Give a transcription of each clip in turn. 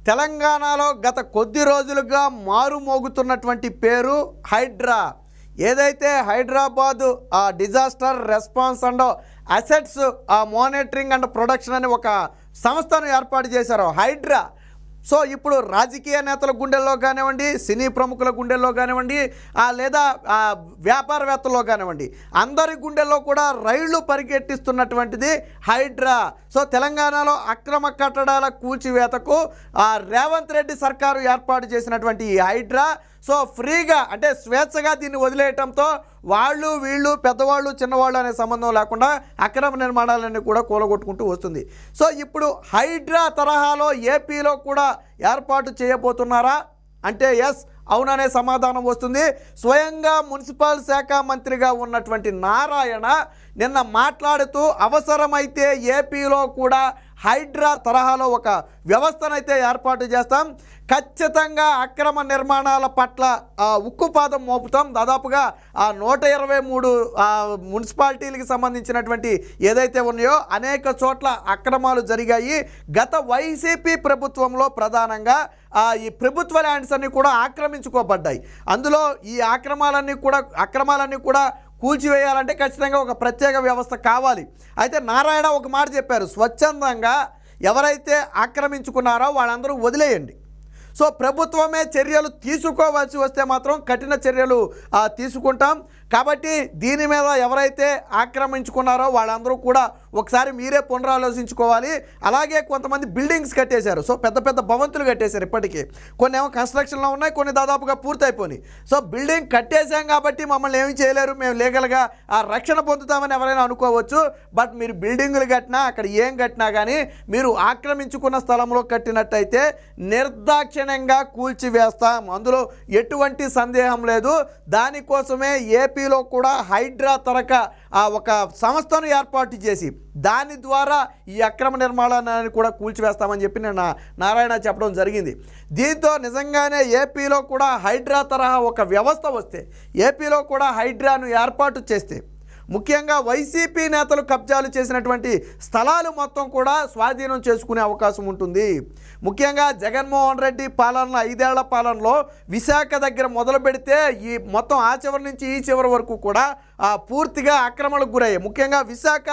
తెలంగాణలో గత కొద్ది రోజులుగా మారుమోగుతున్నటువంటి పేరు హైడ్రా. ఏదైతే Hyderabad disaster response and assets monitoring and production అని ఒక సంస్థను ఏర్పాటు చేశారు హైడ్రా. సో ఇప్పుడు రాజకీయ నేతల గుండెల్లో కానివ్వండి, సినీ ప్రముఖుల గుండెల్లో కానివ్వండి, లేదా వ్యాపారవేత్తల్లో కానివ్వండి, అందరి గుండెల్లో కూడా రైళ్లు పరిగెట్టిస్తున్నటువంటిది హైడ్రా. సో తెలంగాణలో అక్రమ కట్టడాల కూల్చివేతకు రేవంత్ రెడ్డి సర్కారు ఏర్పాటు చేసినటువంటి ఈ హైడ్రా సో ఫ్రీగా అంటే స్వేచ్ఛగా దీన్ని వదిలేయటంతో వాళ్ళు వీళ్ళు పెద్దవాళ్ళు చిన్నవాళ్ళు అనే సంబంధం లేకుండా అక్రమ నిర్మాణాలన్నీ కూడా కూలగొట్టుకుంటూ వస్తుంది. సో ఇప్పుడు హైడ్రా తరహాలో ఏపీలో కూడా ఏర్పాటు చేయబోతున్నారా అంటే ఎస్ అవుననే సమాధానం వస్తుంది. స్వయంగా మున్సిపల్ శాఖ మంత్రిగా ఉన్నటువంటి నారాయణ నిన్న మాట్లాడుతూ అవసరమైతే ఏపీలో కూడా హైడ్రా తరహాలో ఒక వ్యవస్థనైతే ఏర్పాటు చేస్తాం, ఖచ్చితంగా అక్రమ నిర్మాణాల పట్ల ఉక్కుపాదం మోపుతాం. దాదాపుగా 123 మున్సిపాలిటీలకు సంబంధించినటువంటి ఏదైతే ఉన్నాయో అనేక చోట్ల అక్రమాలు జరిగాయి. గత వైసీపీ ప్రభుత్వంలో ప్రధానంగా ఈ ప్రభుత్వ ల్యాండ్స్ అన్నీ కూడా ఆక్రమించుకోబడ్డాయి. అందులో ఈ అక్రమాలన్నీ కూడా కూల్చివేయాలంటే ఖచ్చితంగా ఒక ప్రత్యేక వ్యవస్థ కావాలి. అయితే నారాయణ ఒక మాట చెప్పారు, స్వచ్ఛందంగా ఎవరైతే ఆక్రమించుకున్నారో వాళ్ళందరూ వదిలేయండి. సో ప్రభుత్వమే చర్యలు తీసుకోవాల్సి వస్తే మాత్రం కఠిన చర్యలు తీసుకుంటాం. కాబట్టి దీని మీద ఎవరైతే ఆక్రమించుకున్నారో వాళ్ళందరూ కూడా ఒకసారి మీరే పునరాలోచించుకోవాలి. అలాగే కొంతమంది బిల్డింగ్స్ కట్టేశారు, సో పెద్ద పెద్ద భవంతులు కట్టేశారు. ఇప్పటికీ కొన్ని ఏమో కన్స్ట్రక్షన్లో ఉన్నాయి, కొన్ని దాదాపుగా పూర్తయిపోయినాయి. సో బిల్డింగ్ కట్టేశాం కాబట్టి మమ్మల్ని ఏమి చేయలేరు, మేము లీగల్గా రక్షణ పొందుతామని ఎవరైనా అనుకోవచ్చు. బట్ మీరు బిల్డింగులు కట్టినా అక్కడ ఏం కట్టినా కానీ మీరు ఆక్రమించుకున్న స్థలంలో కట్టినట్టయితే నిర్దాక్షిణ్యంగా కూల్చివేస్తాం, అందులో ఎటువంటి సందేహం లేదు. దానికోసమే ఏపీలో కూడా హైడ్రా తరహా ఒక సంస్థను ఏర్పాటు చేసి దాని ద్వారా ఈ అక్రమ నిర్మాణాన్ని కూడా కూల్చివేస్తామని చెప్పి నేను నారాయణ చెప్పడం జరిగింది. దీంతో నిజంగానే ఏపీలో కూడా హైడ్రా తరహా ఒక వ్యవస్థ వస్తే, ఏపీలో కూడా హైడ్రాను ఏర్పాటు చేస్తే ముఖ్యంగా వైసీపీ నేతలు కబ్జాలు చేసినటువంటి స్థలాలు మొత్తం కూడా స్వాధీనం చేసుకునే అవకాశం ఉంటుంది. ముఖ్యంగా జగన్మోహన్ రెడ్డి పాలన 5 ఏళ్ల పాలనలో విశాఖ దగ్గర మొదలు పెడితే ఈ మొత్తం ఆ చివరి నుంచి ఈ చివరి వరకు కూడా పూర్తిగా ఆక్రమణకు గురయ్యాయి. ముఖ్యంగా విశాఖ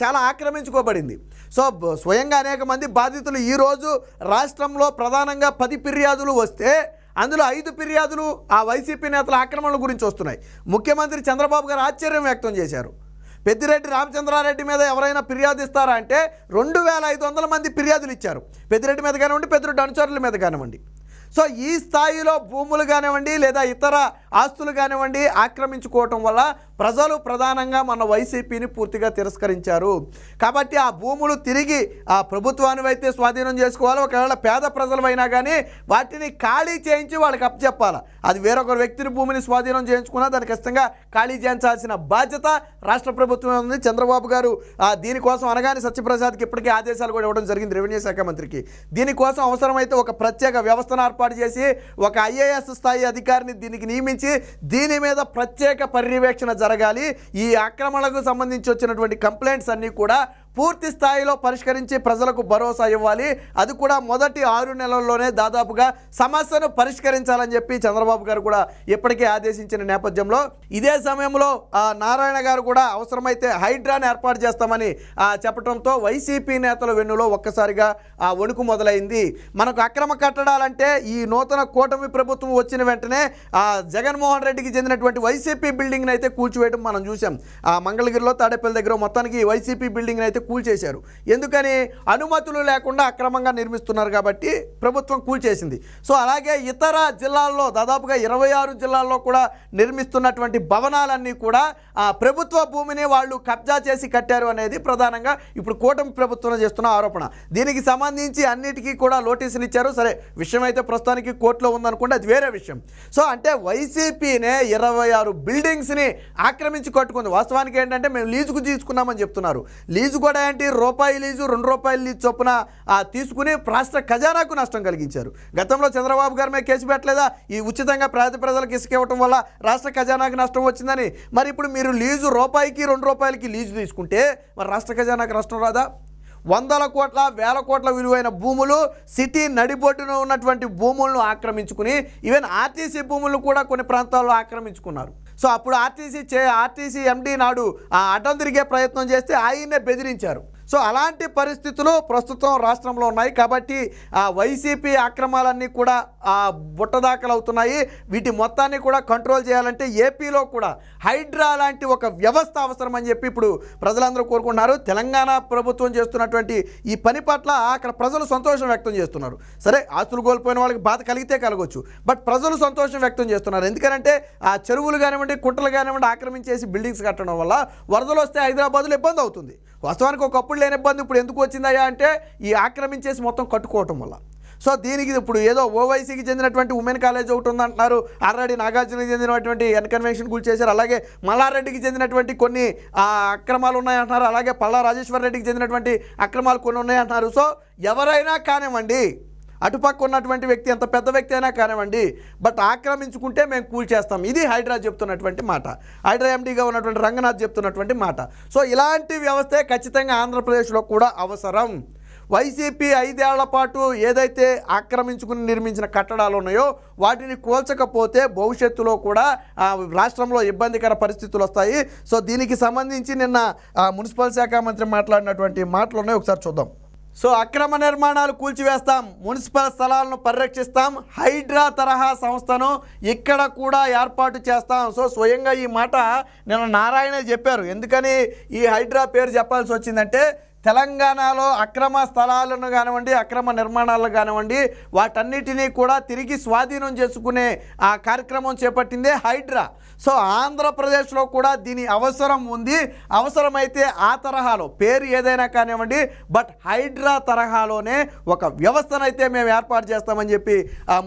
చాలా ఆక్రమించుకోబడింది. సో స్వయంగా అనేక మంది బాధితులు ఈరోజు రాష్ట్రంలో ప్రధానంగా 10 ఫిర్యాదులు వస్తే అందులో 5 ఫిర్యాదులు వైసీపీ నేతల ఆక్రమణల గురించి వస్తున్నాయి. ముఖ్యమంత్రి చంద్రబాబు గారు ఆశ్చర్యం వ్యక్తం చేశారు. పెద్దిరెడ్డి రామచంద్రారెడ్డి మీద ఎవరైనా ఫిర్యాదు ఇస్తారా అంటే 2500 మంది ఫిర్యాదులు ఇచ్చారు. పెద్దిరెడ్డి మీద కానివ్వండి, పెద్దిరెడ్డి అనుచరుల మీద కానివ్వండి. సో ఈ స్థాయిలో భూములు కానివ్వండి లేదా ఇతర ఆస్తులు కానివ్వండి ఆక్రమించుకోవటం వల్ల ప్రజలు ప్రధానంగా మన వైసీపీని పూర్తిగా తిరస్కరించారు. కాబట్టి ఆ భూములు తిరిగి ప్రభుత్వాన్ని అయితే స్వాధీనం చేసుకోవాలి. ఒకవేళ పేద ప్రజలమైనా కానీ వాటిని ఖాళీ చేయించి వాళ్ళకి అప్పచెప్పాలి. అది వేరొక వ్యక్తిని భూమిని స్వాధీనం చేయించుకున్నా దాన్ని ఖచ్చితంగా ఖాళీ చేయించాల్సిన బాధ్యత రాష్ట్ర ప్రభుత్వం ఉంది. చంద్రబాబు గారు దీనికోసం అనగానే సత్యప్రసాద్కి ఇప్పటికే ఆదేశాలు కూడా ఇవ్వడం జరిగింది, రెవెన్యూ శాఖ మంత్రికి. దీనికోసం అవసరమైతే ఒక ప్రత్యేక వ్యవస్థను ఏర్పాటు చేసి ఒక ఐఏఎస్ స్థాయి అధికారిని దీనికి నియమించి దీని మీద ప్రత్యేక పర్యవేక్షణ జరగాలి. ఈ ఆక్రమణలకు సంబంధించి వచ్చినటువంటి కంప్లైంట్స్ అన్నీ కూడా పూర్తి స్థాయిలో పరిష్కరించి ప్రజలకు భరోసా ఇవ్వాలి. అది కూడా మొదటి 6 నెలల్లోనే దాదాపుగా సమస్యను పరిష్కరించాలని చెప్పి చంద్రబాబు గారు కూడా ఇప్పటికే ఆదేశించిన నేపథ్యంలో ఇదే సమయంలో నారాయణ గారు కూడా అవసరమైతే హైడ్రాని ఏర్పాటు చేస్తామని చెప్పడంతో వైసీపీ నేతల వెన్నులో ఒక్కసారిగా వణుకు మొదలైంది. మనకు అక్రమ కట్టడాలంటే ఈ నూతన కూటమి ప్రభుత్వం వచ్చిన వెంటనే జగన్మోహన్ రెడ్డికి చెందినటువంటి వైసీపీ బిల్డింగ్ని అయితే కూల్చివేయడం మనం చూసాం. మంగళగిరిలో తాడేపల్లి దగ్గర మొత్తానికి వైసీపీ బిల్డింగ్ని అయితే కూల్చేశారు. ఎందుకని? అనుమతులు లేకుండా అక్రమంగా నిర్మిస్తున్నారు కాబట్టి ప్రభుత్వం కూల్చేసింది. సో అలాగే ఇతర జిల్లాల్లో దాదాపుగా 26 జిల్లాల్లో కూడా నిర్మిస్తున్నటువంటి భవనాలన్నీ కూడా ప్రభుత్వ భూమిని వాళ్ళు కబ్జా చేసి కట్టారు అనేది ప్రధానంగా ఇప్పుడు కూటమి ప్రభుత్వం చేస్తున్న ఆరోపణ. దీనికి సంబంధించి అన్నిటికీ కూడా నోటీసులు ఇచ్చారు. సరే, విషయం అయితే ప్రస్తుతానికి కోర్టులో ఉందనుకోండి, అది వేరే విషయం. సో అంటే వైసీపీనే 26 బిల్డింగ్స్ని ఆక్రమించి కట్టుకుంది. వాస్తవానికి ఏంటంటే మేము లీజుకు తీసుకున్నామని చెప్తున్నారు. లీజు కూడా ఏంటి, రూపాయి లీజు, 2 రూపాయల లీజు చొప్పున తీసుకుని రాష్ట్ర ఖజానాకు నష్టం కలిగించారు. గతంలో చంద్రబాబు గారి మీద కేసు పెట్టలేదా ఈ ఉచితంగా పేద ప్రజలకు ఇసుక ఇవ్వటం వల్ల రాష్ట్ర ఖజానాకు నష్టం వచ్చిందని? మరి ఇప్పుడు మీరు లీజు రూపాయికి 2 రూపాయలకి లీజు తీసుకుంటే మరి రాష్ట్ర ఖజానాకు నష్టం రాదా? వందల కోట్ల వేల కోట్ల విలువైన భూములు, సిటీ నడిబొడ్డున ఉన్నటువంటి భూములను ఆక్రమించుకుని ఈవెన్ ఆర్టీసీ భూములను కూడా కొన్ని ప్రాంతాల్లో ఆక్రమించుకున్నారు. సో అప్పుడు ఆర్టీసీ ఎండీ నాడు అడ్డం తిరిగే ప్రయత్నం చేస్తే ఆయన్నే బెదిరించారు. సో అలాంటి పరిస్థితులు ప్రస్తుతం రాష్ట్రంలో ఉన్నాయి. కాబట్టి వైసీపీ అక్రమాలన్నీ కూడా బుట్టదాఖలు అవుతున్నాయి. వీటి మొత్తాన్ని కూడా కంట్రోల్ చేయాలంటే ఏపీలో కూడా హైడ్రా లాంటి ఒక వ్యవస్థ అవసరం అని చెప్పి ఇప్పుడు ప్రజలందరూ కోరుకుంటున్నారు. తెలంగాణ ప్రభుత్వం చేస్తున్నటువంటి ఈ పని పట్ల అక్కడ ప్రజలు సంతోషం వ్యక్తం చేస్తున్నారు. సరే, ఆస్తులు కోల్పోయిన వాళ్ళకి బాధ కలిగితే కలగవచ్చు, బట్ ప్రజలు సంతోషం వ్యక్తం చేస్తున్నారు. ఎందుకంటే ఆ చెరువులు కానివ్వండి, కుంటలు కానివ్వండి ఆక్రమించేసి బిల్డింగ్స్ కట్టడం వల్ల వరదలు వస్తే హైదరాబాద్లో ఇబ్బంది అవుతుంది. వాస్తవానికి ఒకప్పుడు లేని ఇబ్బంది ఇప్పుడు ఎందుకు వచ్చిందయ్యా అంటే ఈ ఆక్రమించేసి మొత్తం కట్టుకోవటం వల్ల. సో దీనికి ఇప్పుడు ఏదో ఓవైసీకి చెందినటువంటి ఉమెన్ కాలేజ్ ఒకటి ఉందంటున్నారు, ఆల్రెడీ నాగార్జునకి చెందినటువంటి కన్వెన్షన్ గురి చేశారు, అలాగే మల్లారెడ్డికి చెందినటువంటి కొన్ని అక్రమాలు ఉన్నాయంటున్నారు, అలాగే పల్లా రాజేశ్వర రెడ్డికి చెందినటువంటి అక్రమాలు కొన్ని ఉన్నాయంటున్నారు. సో ఎవరైనా కానివ్వండి, అటుపక్క ఉన్నటువంటి వ్యక్తి ఎంత పెద్ద వ్యక్తి అయినా కానివ్వండి, బట్ ఆక్రమించుకుంటే మేము కూల్చేస్తాం. ఇది హైడ్రా చెప్తున్నటువంటి మాట, హైడ్రా ఎండీగా ఉన్నటువంటి రంగనాథ్ చెప్తున్నటువంటి మాట. సో ఇలాంటి వ్యవస్థే ఖచ్చితంగా ఆంధ్రప్రదేశ్లో కూడా అవసరం. వైసీపీ 5 ఏళ్ల పాటు ఏదైతే ఆక్రమించుకుని నిర్మించిన కట్టడాలు ఉన్నాయో వాటిని కూల్చకపోతే భవిష్యత్తులో కూడా రాష్ట్రంలో ఇబ్బందికర పరిస్థితులు వస్తాయి. సో దీనికి సంబంధించి నిన్న మున్సిపల్ శాఖ మంత్రి మాట్లాడినటువంటి మాటలు ఉన్నాయి, ఒకసారి చూద్దాం. సో అక్రమ నిర్మాణాలు కూల్చివేస్తాం, మున్సిపల్ స్థలాలను పరిరక్షిస్తాం, హైడ్రా తరహా సంస్థను ఇక్కడ కూడా ఏర్పాటు చేస్తాం. సో స్వయంగా ఈ మాట నిన్న నారాయణ చెప్పారు. ఎందుకని ఈ హైడ్రా పేరు చెప్పాల్సి వచ్చిందంటే తెలంగాణలో అక్రమ స్థలాలను కానివ్వండి, అక్రమ నిర్మాణాలను కానివ్వండి, వాటన్నిటినీ కూడా తిరిగి స్వాధీనం చేసుకునే ఆ కార్యక్రమం చేపట్టిందే హైడ్రా. సో ఆంధ్రప్రదేశ్లో కూడా దీని అవసరం ఉంది. అవసరమైతే ఆ తరహాలో పేరు ఏదైనా కానివ్వండి, బట్ హైడ్రా తరహాలోనే ఒక వ్యవస్థనైతే మేము ఏర్పాటు చేస్తామని చెప్పి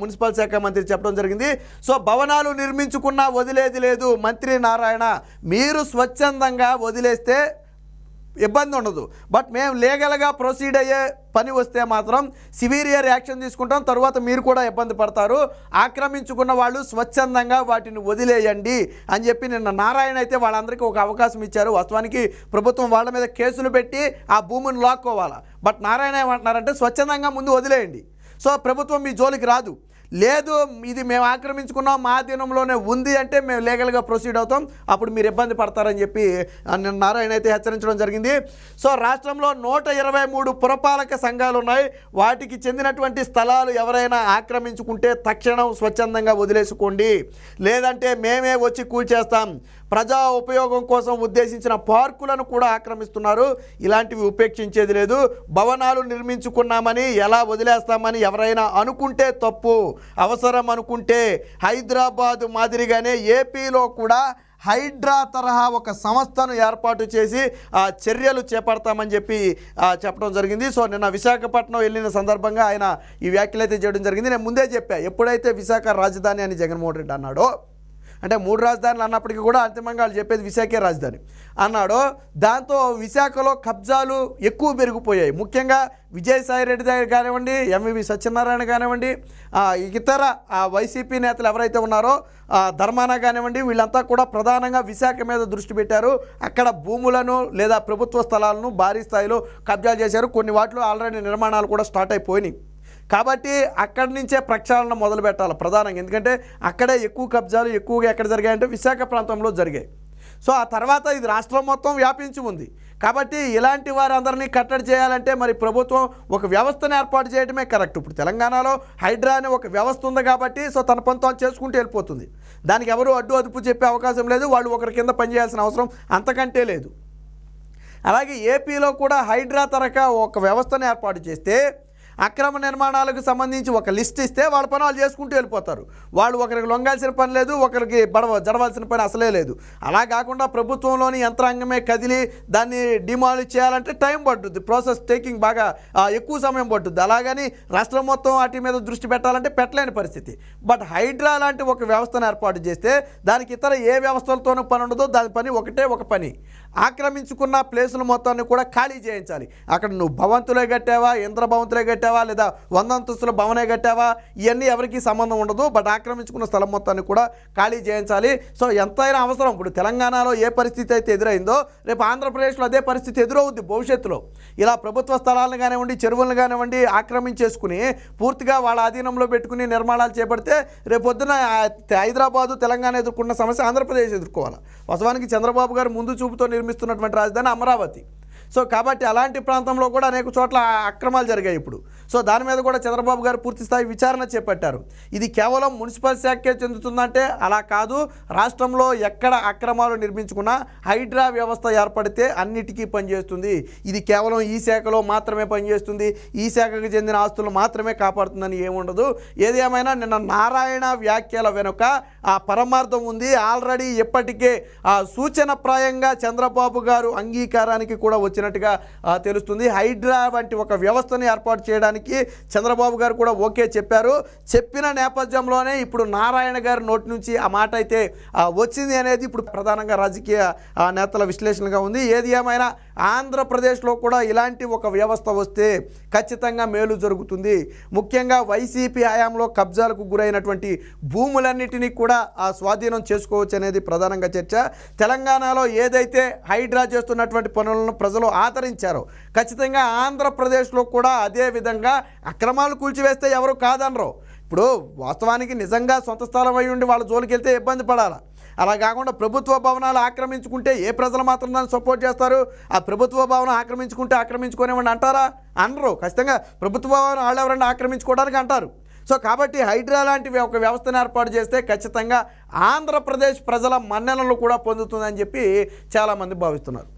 మున్సిపల్ శాఖ మంత్రి చెప్పడం జరిగింది. సో భవనాలు నిర్మించుకున్నా వదిలేది లేదు మంత్రి నారాయణ. మీరు స్వచ్ఛందంగా వదిలేస్తే ఇబ్బంది ఉండదు, బట్ మేము లీగల్గా ప్రొసీడ్ అయ్యే పని వస్తే మాత్రం సివియర్ యాక్షన్ తీసుకుంటాం, తర్వాత మీరు కూడా ఇబ్బంది పడతారు. ఆక్రమించుకున్న వాళ్ళు స్వచ్ఛందంగా వాటిని వదిలేయండి అని చెప్పి నిన్న నారాయణ అయితే వాళ్ళందరికీ ఒక అవకాశం ఇచ్చారు. వాస్తవానికి ప్రభుత్వం వాళ్ళ మీద కేసులు పెట్టి ఆ భూమిని లాక్కోవాలా, బట్ నారాయణ ఏమంటున్నారంటే స్వచ్ఛందంగా ముందు వదిలేయండి. సో ప్రభుత్వం మీ జోలికి రాదు. లేదు ఇది మేము ఆక్రమించుకున్నాం మా అధీనంలోనే ఉంది అంటే మేము లీగల్గా ప్రొసీడ్ అవుతాం, అప్పుడు మీరు ఇబ్బంది పడతారని చెప్పి నారాయణ అయితే హెచ్చరించడం జరిగింది. సో రాష్ట్రంలో 123 పురపాలక సంఘాలు ఉన్నాయి. వాటికి చెందినటువంటి స్థలాలు ఎవరైనా ఆక్రమించుకుంటే తక్షణం స్వచ్ఛందంగా వదిలేసుకోండి, లేదంటే మేమే వచ్చి కూల్చేస్తాం. ప్రజా ఉపయోగం కోసం ఉద్దేశించిన పార్కులను కూడా ఆక్రమిస్తున్నారు, ఇలాంటివి ఉపేక్షించేది లేదు. భవనాలు నిర్మించుకున్నామని ఎలా వదిలేస్తామని ఎవరైనా అనుకుంటే తప్పు. అవసరం అనుకుంటే హైదరాబాద్ మాదిరిగానే ఏపీలో కూడా హైడ్రా తరహా ఒక సంస్థను ఏర్పాటు చేసి చర్యలు చేపడతామని చెప్పి చెప్పడం జరిగింది. సో నిన్న విశాఖపట్నం వెళ్ళిన సందర్భంగా ఆయన ఈ వ్యాఖ్యలు అయితే చేయడం జరిగింది. నేను ముందే చెప్పా, ఎప్పుడైతే విశాఖ రాజధాని అని జగన్మోహన్ రెడ్డి అన్నాడో, అంటే 3 రాజధానులు అన్నప్పటికీ కూడా అంతిమంగా వాళ్ళు చెప్పేది విశాఖే రాజధాని అన్నాడో, దాంతో విశాఖలో కబ్జాలు ఎక్కువ పెరిగిపోయాయి. ముఖ్యంగా విజయసాయి రెడ్డి దగ్గర కానివ్వండి, ఎంవివి సత్యనారాయణ కానివ్వండి, ఇతర వైసీపీ నేతలు ఎవరైతే ఉన్నారో ధర్మాన కానివ్వండి, వీళ్ళంతా కూడా ప్రధానంగా విశాఖ మీద దృష్టి పెట్టారు. అక్కడ భూములను లేదా ప్రభుత్వ స్థలాలను భారీ స్థాయిలో కబ్జాలు చేశారు. కొన్ని వాటిలో ఆల్రెడీ నిర్మాణాలు కూడా స్టార్ట్ అయిపోయినాయి. కాబట్టి అక్కడి నుంచే ప్రక్షాళన మొదలు పెట్టాలి ప్రధానంగా, ఎందుకంటే అక్కడే ఎక్కువ కబ్జాలు ఎక్కువగా ఎక్కడ జరిగాయంటే విశాఖ ప్రాంతంలో జరిగాయి. సో ఆ తర్వాత ఇది రాష్ట్రం మొత్తం వ్యాపించి ఉంది. కాబట్టి ఇలాంటి వారందరినీ కట్టడి చేయాలంటే మరి ప్రభుత్వం ఒక వ్యవస్థను ఏర్పాటు చేయడమే కరెక్ట్. ఇప్పుడు తెలంగాణలో హైడ్రా అనే ఒక వ్యవస్థ ఉంది కాబట్టి సో తన పని తాను చేసుకుంటూ వెళ్ళిపోతుంది. దానికి ఎవరు అడ్డు అదుపు చెప్పే అవకాశం లేదు, వాళ్ళు ఒకరి కింద పనిచేయాల్సిన అవసరం అంతకంటే లేదు. అలాగే ఏపీలో కూడా హైడ్రా తరహా ఒక వ్యవస్థను ఏర్పాటు చేస్తే అక్రమ నిర్మాణాలకు సంబంధించి ఒక లిస్ట్ ఇస్తే వాళ్ళ పని వాళ్ళు చేసుకుంటూ వెళ్ళిపోతారు. వాళ్ళు ఒకరికి లొంగాల్సిన పని లేదు, ఒకరికి జడవలసిన పని అసలే లేదు. అలా కాకుండా ప్రభుత్వంలోని యంత్రాంగమే కదిలి దాన్ని డిమాలిష్ చేయాలంటే టైం పడుతుంది, ప్రాసెస్ టేకింగ్ బాగా ఎక్కువ సమయం పడుతుంది. అలాగని రాష్ట్రం మొత్తం వాటి మీద దృష్టి పెట్టాలంటే పెట్టలేని పరిస్థితి. బట్ హైడ్రా లాంటి ఒక వ్యవస్థను ఏర్పాటు చేస్తే దానికి ఇతర ఏ వ్యవస్థలతోనూ పని ఉండదో, దాని పని ఒకటే ఒక పని, ఆక్రమించుకున్న ప్లేసుల మొత్తాన్ని కూడా ఖాళీ చేయించాలి. అక్కడ నువ్వు భవంతులే కట్టావా, ఇంద్ర భవంతులే కట్టావా లేదా 100 అంతస్తుల భవనే కట్టావా ఇవన్నీ ఎవరికీ సంబంధం ఉండదు. బట్ ఆక్రమించుకున్న స్థలం మొత్తాన్ని కూడా ఖాళీ చేయించాలి. సో ఎంతైనా అవసరం. ఇప్పుడు తెలంగాణలో ఏ పరిస్థితి అయితే ఎదురైందో రేపు ఆంధ్రప్రదేశ్లో అదే పరిస్థితి ఎదురవుద్ది భవిష్యత్తులో. ఇలా ప్రభుత్వ స్థలాలను కానివ్వండి, చెరువులను కానివ్వండి ఆక్రమించేసుకుని పూర్తిగా వాళ్ళ ఆధీనంలో పెట్టుకుని నిర్మాణాలు చేపడితే రేపొద్దున హైదరాబాదు తెలంగాణ ఎదుర్కొన్న సమస్య ఆంధ్రప్రదేశ్ ఎదుర్కోవాలి. వాస్తవానికి చంద్రబాబు గారు ముందు చూపుతో నిర్మిస్తున్నటువంటి రాజధాని అమరావతి. సో కాబట్టి అలాంటి ప్రాంతంలో కూడా అనేక చోట్ల అక్రమాలు జరిగాయి ఇప్పుడు. సో దాని మీద కూడా చంద్రబాబు గారు పూర్తి స్థాయి విచారణ చేపట్టారు. ఇది కేవలం మున్సిపల్ శాఖకే చెందుతుందంటే అలా కాదు. రాష్ట్రంలో ఎక్కడ అక్రమాలు నిర్మించుకున్నా హైడ్రా వ్యవస్థ ఏర్పడితే అన్నిటికీ పనిచేస్తుంది. ఇది కేవలం ఈ శాఖలో మాత్రమే పనిచేస్తుంది, ఈ శాఖకు చెందిన ఆస్తులు మాత్రమే కాపాడుతుందని ఏముండదు. ఏది ఏమైనా నిన్న నారాయణ వ్యాఖ్యల వెనుక ఆ పరమార్థం ఉంది. ఆల్రెడీ ఇప్పటికే ఆ సూచనప్రాయంగా చంద్రబాబు గారు అంగీకారానికి కూడా వచ్చినట్టుగా తెలుస్తుంది. హైడ్రా వంటి ఒక వ్యవస్థను ఏర్పాటు చేయడానికి చంద్రబాబు గారు కూడా ఓకే చెప్పారు. చెప్పిన నేపథ్యంలోనే ఇప్పుడు నారాయణ గారి నోటి నుంచి ఆ మాట అయితే వచ్చింది అనేది ఇప్పుడు ప్రధానంగా రాజకీయ నేతల విశ్లేషణగా ఉంది. ఏది ఏమైనా ఆంధ్రప్రదేశ్లో కూడా ఇలాంటి ఒక వ్యవస్థ వస్తే ఖచ్చితంగా మేలు జరుగుతుంది. ముఖ్యంగా వైసీపీ హయాంలో కబ్జాలకు గురైనటువంటి భూములన్నిటినీ కూడా స్వాధీనం చేసుకోవచ్చు అనేది ప్రధానంగా చర్చ. తెలంగాణలో ఏదైతే హైడ్రా చేస్తున్నటువంటి పనులను ప్రజలు ఆదరించారో ఖచ్చితంగా ఆంధ్రప్రదేశ్లో కూడా అదే విధంగా అక్రమాలు కూల్చివేస్తే ఎవరు కాదనరు. ఇప్పుడు వాస్తవానికి నిజంగా సొంత స్థలం అయి ఉండి వాళ్ళ జోలికి వెళ్తే ఇబ్బంది పడాలి. అలా కాకుండా ప్రభుత్వ భవనాలు ఆక్రమించుకుంటే ఏ ప్రజలు మాత్రం దాన్ని సపోర్ట్ చేస్తారు? ఆ ప్రభుత్వ భవనం ఆక్రమించుకునేవాడిని అంటారా? అనరు. ఖచ్చితంగా ప్రభుత్వ భవనం వాళ్ళు ఎవరైనా ఆక్రమించుకోవడానికి అంటారు. సో కాబట్టి హైడ్రా లాంటి ఒక వ్యవస్థను ఏర్పాటు చేస్తే ఖచ్చితంగా ఆంధ్రప్రదేశ్ ప్రజల మన్ననలు కూడా పొందుతుందని చెప్పి చాలామంది భావిస్తున్నారు.